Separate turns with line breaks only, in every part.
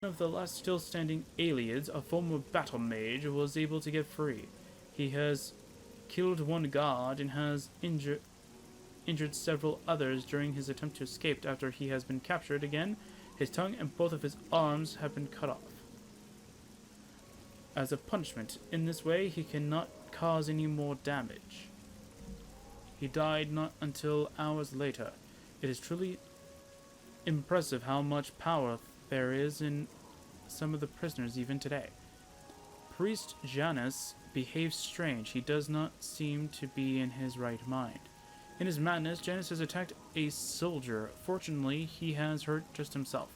One of the last still standing aliens, a former battle mage, was able to get free. He has killed one guard and has injured several others during his attempt to escape. After he has been captured again, his tongue and both of his arms have been cut off. As a punishment, in this way he cannot cause any more damage. He died not until hours later. It is truly impressive how much power there is in some of the prisoners even today. Priest Janus behaves strange. He does not seem to be in his right mind. In his madness, Janus has attacked a soldier. Fortunately, he has hurt just himself.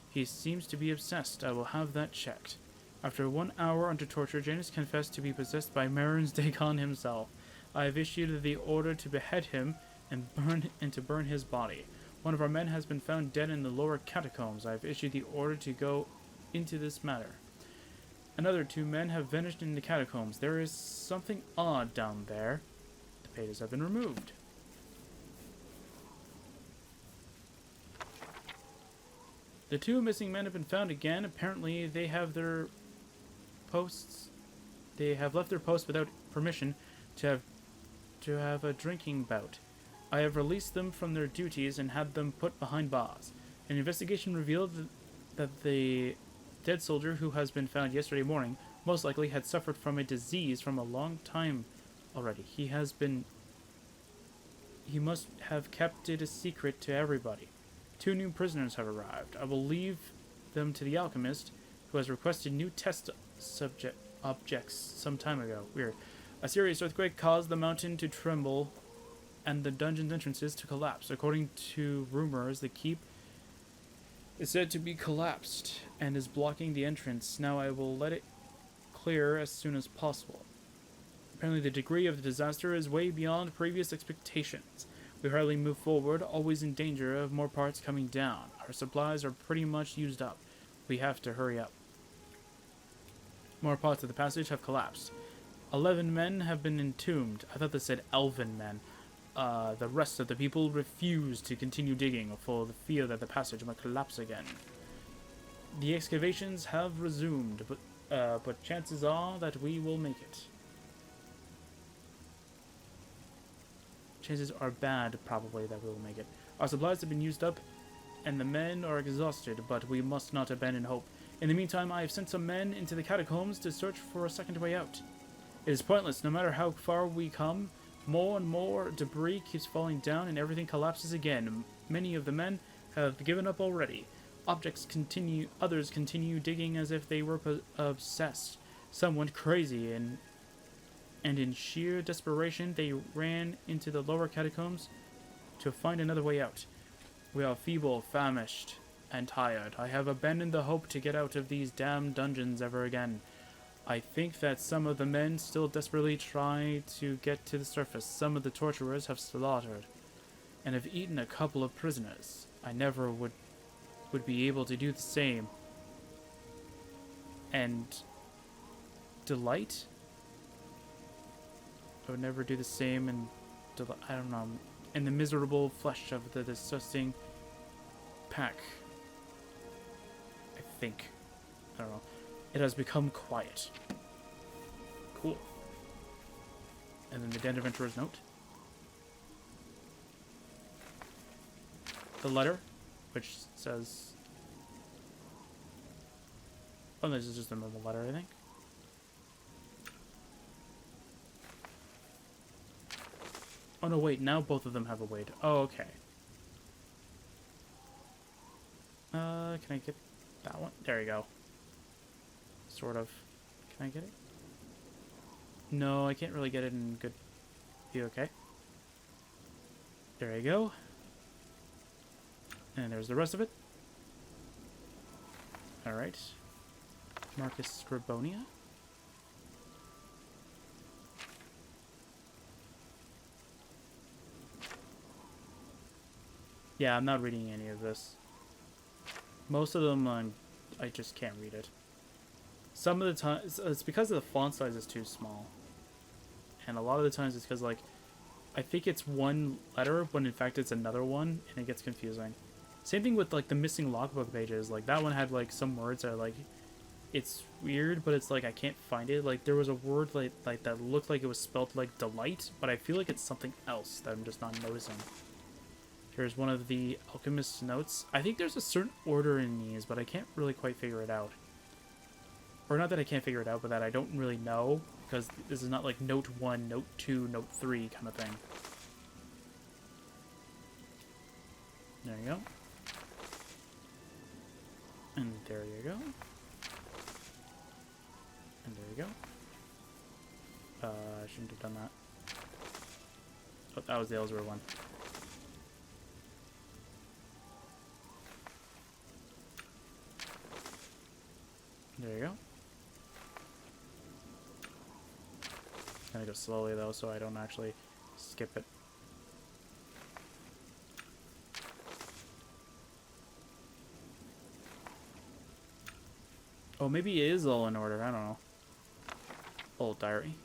He seems to be obsessed. I will have that checked. After 1 hour under torture, Janus confessed to be possessed by Marin's Dagon himself. I have issued the order to behead him and to burn his body. One of our men has been found dead in the lower catacombs. I have issued the order to go into this matter. Another 2 men have vanished in the catacombs. There is something odd down there. The pages have been removed. The 2 missing men have been found again. Apparently, they have their posts. They have left their posts without permission to have a drinking bout. I have released them from their duties and had them put behind bars. An investigation revealed that the dead soldier who has been found yesterday morning most likely had suffered from a disease from a long time already. He must have kept it a secret to everybody. 2 new prisoners have arrived. I will leave them to the alchemist, who has requested new test objects some time ago. Weird. A serious earthquake caused the mountain to tremble and the dungeon's entrances to collapse. According to rumors, the keep is said to be collapsed and is blocking the entrance. Now I will let it clear as soon as possible. Apparently the degree of the disaster is way beyond previous expectations. We hardly move forward, always in danger of more parts coming down. Our supplies are pretty much used up. We have to hurry up. More parts of the passage have collapsed. 11 men have been entombed. I thought they said elven men. The rest of the people refuse to continue digging for the fear that the passage might collapse again. The excavations have resumed, but chances are that we will make it. Chances are bad, probably, that we will make it. Our supplies have been used up, and the men are exhausted, but we must not abandon hope. In the meantime, I have sent some men into the catacombs to search for a second way out. It is pointless. No matter how far we come, more and more debris keeps falling down and everything collapses again. Many of the men have given up already. Others continue digging as if they were obsessed. Some went crazy and in sheer desperation they ran into the lower catacombs to find another way out. We are feeble, famished, and tired. I have abandoned the hope to get out of these damned dungeons ever again. I think that some of the men still desperately try to get to the surface. Some of the torturers have slaughtered and have eaten a couple of prisoners. I never would be able to do the same. And delight? I would never do the same and I don't know. In the miserable flesh of the disgusting pack. I think. I don't know. It has become quiet. Cool. And then the Den Adventurer's note. The letter, which says... Oh, this is just a normal letter, I think. Oh, no, wait. Now both of them have a weight. Oh, okay. Can I get that one? There you go. Sort of. Can I get it? No, I can't really get it in good view. Okay. There you go. And there's the rest of it. Alright. Marcus Scribonia. Yeah, I'm not reading any of this. Most of them, I just can't read it. Some of the times, it's because the font size is too small. And a lot of the times it's because, like, I think it's one letter, when in fact it's another one, and it gets confusing. Same thing with like the missing logbook pages. Like that one had like some words that are like, it's weird, but it's like I can't find it. Like there was a word like that looked like it was spelled like delight, but I feel like it's something else that I'm just not noticing. Here's one of the alchemist's notes. I think there's a certain order in these, but I can't really quite figure it out. Or not that I can't figure it out, but that I don't really know, because this is not like note 1, note 2, note 3 kind of thing. There you go. And there you go. And there you go. I shouldn't have done that. Oh, that was the Ellsworth one. There you go. I'm gonna go slowly though, so I don't actually skip it. Oh, maybe it is all in order. I don't know. Old diary.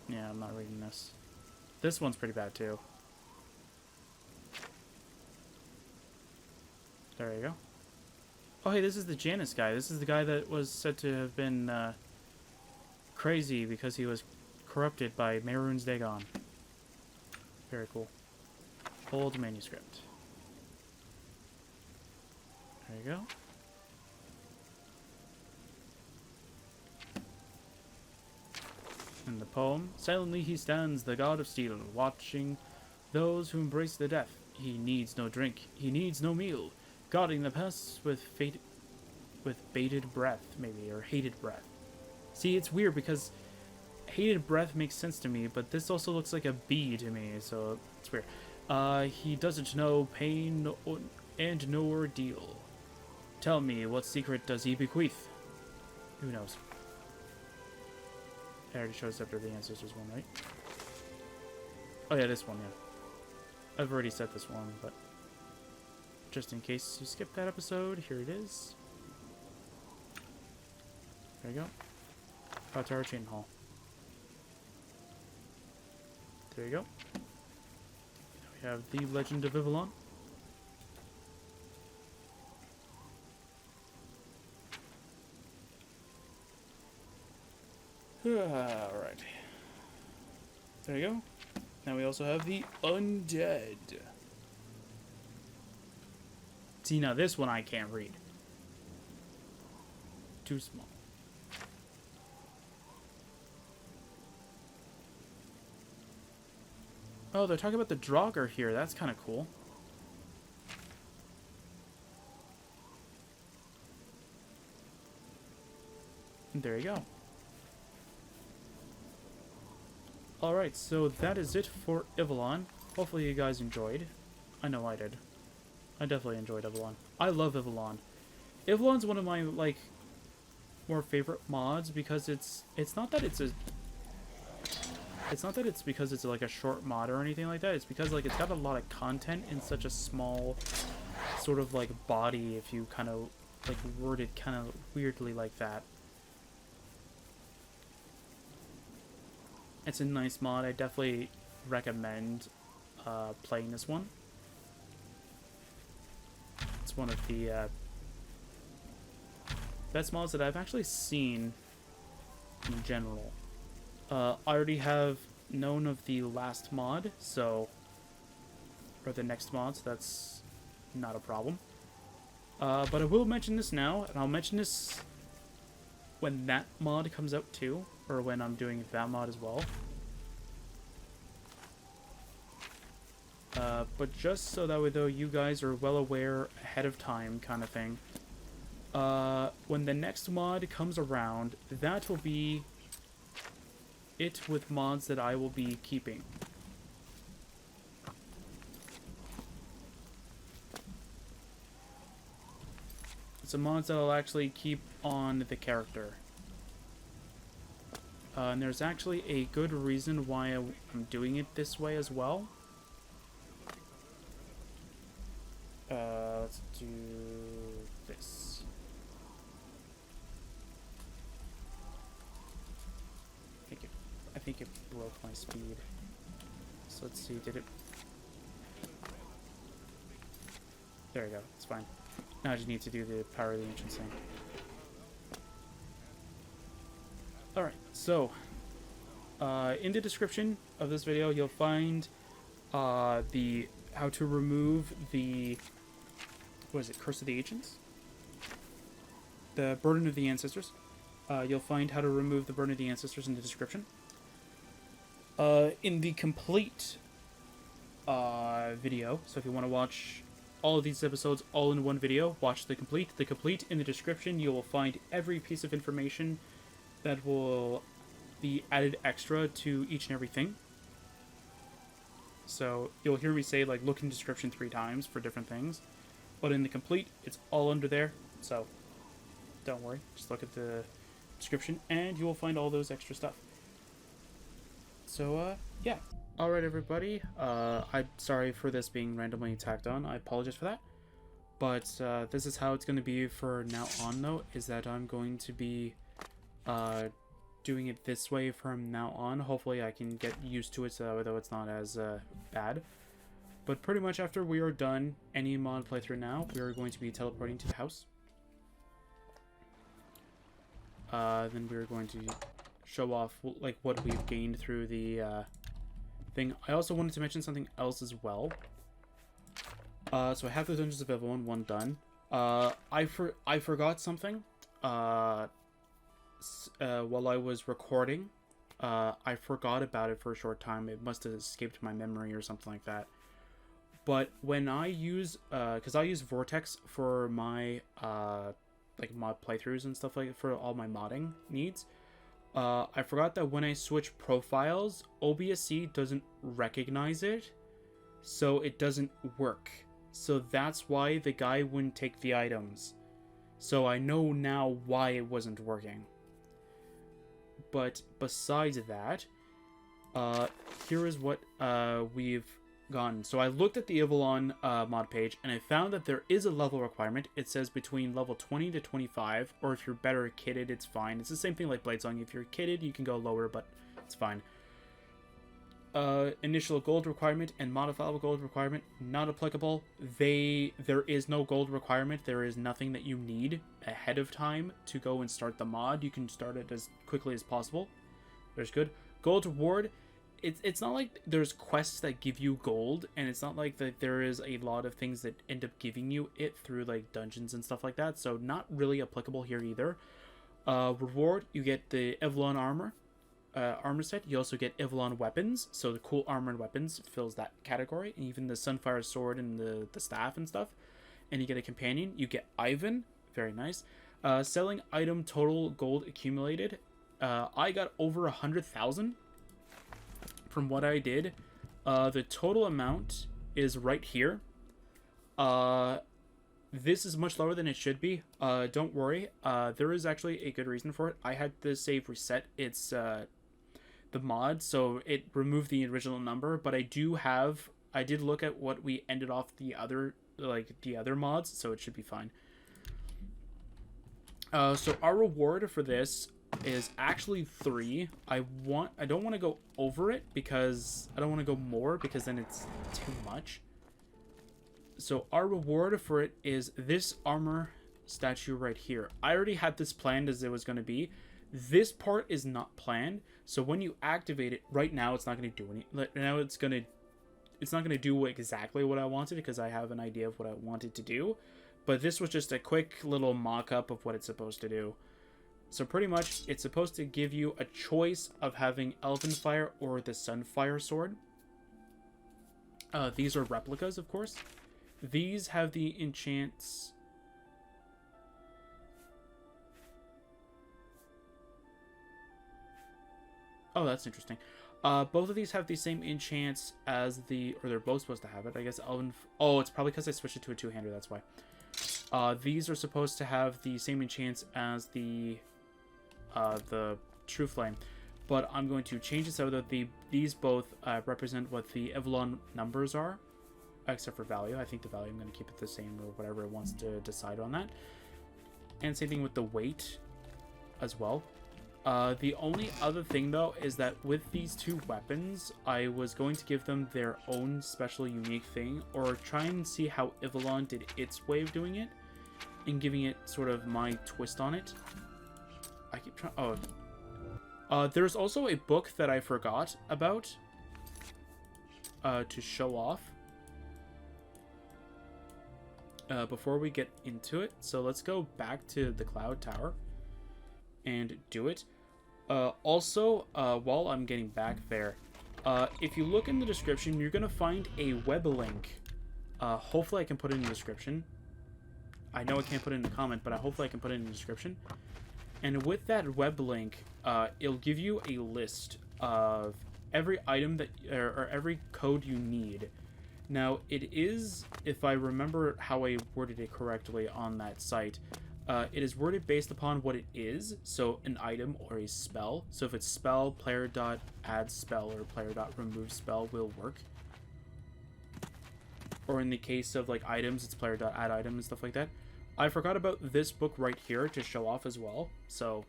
Yeah, I'm not reading this. This one's pretty bad too. There you go. Oh, hey, this is the Janus guy. This is the guy that was said to have been crazy because he was corrupted by Mehrunes Dagon. Very cool. Old manuscript. There you go. And the poem. Silently he stands, the god of steel, watching those who embrace the death. He needs no drink, he needs no meal, guarding the pests with bated breath, maybe, or hated breath. See, it's weird because hated breath makes sense to me, but this also looks like a bee to me, so it's weird. He doesn't know pain and no ordeal. Tell me, what secret does he bequeath? Who knows? It already shows after the ancestors one, right? Oh yeah, this one, yeah. I've already said this one, but just in case you skipped that episode, here it is. There you go. Outtower Chain Hall. There you go. Now we have the Legend of Ivellon. Alright. There you go. Now we also have the Undead. See, now this one I can't read. Too small. Oh, they're talking about the Draugr here. That's kind of cool. And there you go. Alright, so that is it for Ivellon. Hopefully you guys enjoyed. I know I did. I definitely enjoyed Ivellon. I love Ivellon. Ivellon's one of my, like, more favorite mods because it's not that it's because it's like a short mod or anything like that. It's because like it's got a lot of content in such a small sort of like body, if you kind of like word it kind of weirdly like that. It's a nice mod. I definitely recommend playing this one. It's one of the best mods that I've actually seen in general. I already have known of the last mod, so, or the next mod, so that's not a problem. But I will mention this now, and I'll mention this when that mod comes out too, or when I'm doing that mod as well. But just so that way though you guys are well aware ahead of time kind of thing, when the next mod comes around, that will be it with mods that I will be keeping. It's a mods that I'll actually keep on the character. And there's actually a good reason why I'm doing it this way as well. Let's do this. I think it broke my speed. So let's see, did it There you go. It's fine. Now I just need to do the Power of the Ancients thing. Alright, so in the description of this video, you'll find the how to remove the, what is it, Curse of the Ancients? The Burden of the Ancestors. You'll find how to remove the Burden of the Ancestors in the description. In the complete video, so if you want to watch all of these episodes all in one video, watch the complete. The complete in the description, you will find every piece of information that will be added extra to each and everything. So you'll hear me say, like, look in description 3 times for different things. But in the complete, it's all under there. So don't worry. Just look at the description and you will find all those extra stuff. So, yeah. Alright, everybody. I'm sorry for this being randomly tacked on. I apologize for that. But this is how it's going to be for now on, though, is that I'm going to be doing it this way from now on. Hopefully I can get used to it, so though it's not as bad. But pretty much after we are done any mod playthrough now, we are going to be teleporting to the house. Then we're going to show off like what we've gained through the thing. I also wanted to mention something else as well. So I have the Dungeons of Ivellon 1 done. I forgot something. While I was recording, I forgot about it for a short time. It must have escaped my memory or something like that. But when I use, because I use Vortex for my like mod playthroughs and stuff, like for all my modding needs, I forgot that when I switch profiles, OBSC doesn't recognize it, so it doesn't work. So that's why the guy wouldn't take the items. So I know now why it wasn't working. But besides that, here is what we've gotten. So I looked at the Ivellon mod page, and I found that there is a level requirement. It says between level 20 to 25, or if you're better kitted, it's fine. It's the same thing like Bladesong. If you're kitted, you can go lower, but it's fine. Initial gold requirement and modifiable gold requirement, not applicable. There is no gold requirement. There is nothing that you need ahead of time to go and start the mod. You can start it as quickly as possible. There's good. Gold reward, it's not like there's quests that give you gold, and it's not like that there is a lot of things that end up giving you it through like dungeons and stuff like that, so not really applicable here either. Reward, you get the Ivellon armor set. You also get Ivellon weapons, so the cool armor and weapons fills that category, and even the Sunfire sword and the staff and stuff. And you get a companion. You get Ivan, very nice. Selling item total gold accumulated. I got over 100,000 from what I did. The total amount is right here. This is much lower than it should be. Don't worry. There is actually a good reason for it. I had the save reset. It's the mod, so it removed the original number, but I did look at what we ended off the other mods, so it should be fine. So our reward for this is actually 3. I don't want to go over it because I don't want to go more, because then it's too much. So our reward for it is this armor statue right here. I already had this planned as it was going to be. This part is not planned, so when you activate it right now, it's not going to do any. Now it's not going to do exactly what I wanted, because I have an idea of what I wanted to do. But this was just a quick little mock-up of what it's supposed to do. So pretty much, it's supposed to give you a choice of having Elven Fire or the Sunfire sword. These are replicas, of course. These have the enchants. Oh, that's interesting. Both of these have the same enchants as or they're both supposed to have it. I guess Elven. Oh, it's probably because I switched it to a two-hander. That's why. These are supposed to have the same enchants as the True Flame, but I'm going to change it so that these both represent what the Ivellon numbers are, except for value. I think the value I'm going to keep it the same, or whatever it wants to decide on that. And same thing with the weight as well. The only other thing, though, is that with these two weapons, I was going to give them their own special unique thing, or try and see how Ivellon did its way of doing it, and giving it sort of my twist on it. I keep trying... Oh. There's also a book that I forgot about to show off before we get into it. So let's go back to the Cloud Tower and do it. Also, while I'm getting back there, if you look in the description, you're going to find a web link. Hopefully I can put it in the description. I know I can't put it in the comment, but hopefully I can put it in the description. And with that web link, it'll give you a list of every item that, or every code you need. Now, it is, if I remember how I worded it correctly on that site, it is worded based upon what it is, so an item or a spell. So if it's spell, player.add spell or player.remove spell will work. Or in the case of like items, it's player.add item and stuff like that. I forgot about this book right here to show off as well, so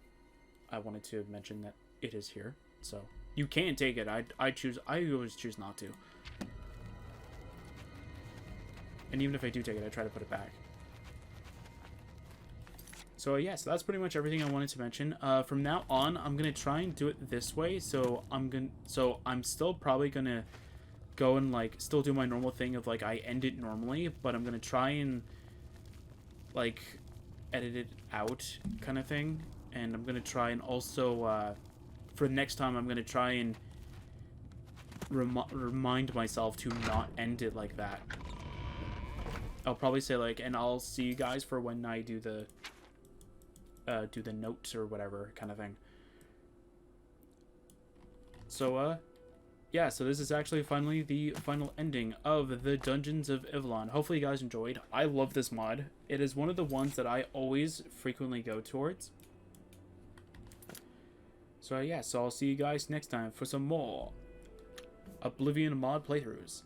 I wanted to mention that it is here. So you can take it. I always choose not to. And even if I do take it, I try to put it back. So yeah, so that's pretty much everything I wanted to mention. From now on, I'm gonna try and do it this way. So I'm still probably gonna go and like still do my normal thing of like I end it normally, but I'm gonna try and like edit it out kind of thing. And I'm gonna try and also for next time, I'm gonna try and remind myself to not end it like that. I'll probably say like, and I'll see you guys for when I do the notes or whatever kind of thing. So yeah, so this is actually finally the final ending of the Dungeons of Ivellon. Hopefully you guys enjoyed. I love this mod. It is one of the ones that I always frequently go towards. So yeah, so I'll see you guys next time for some more Oblivion mod playthroughs.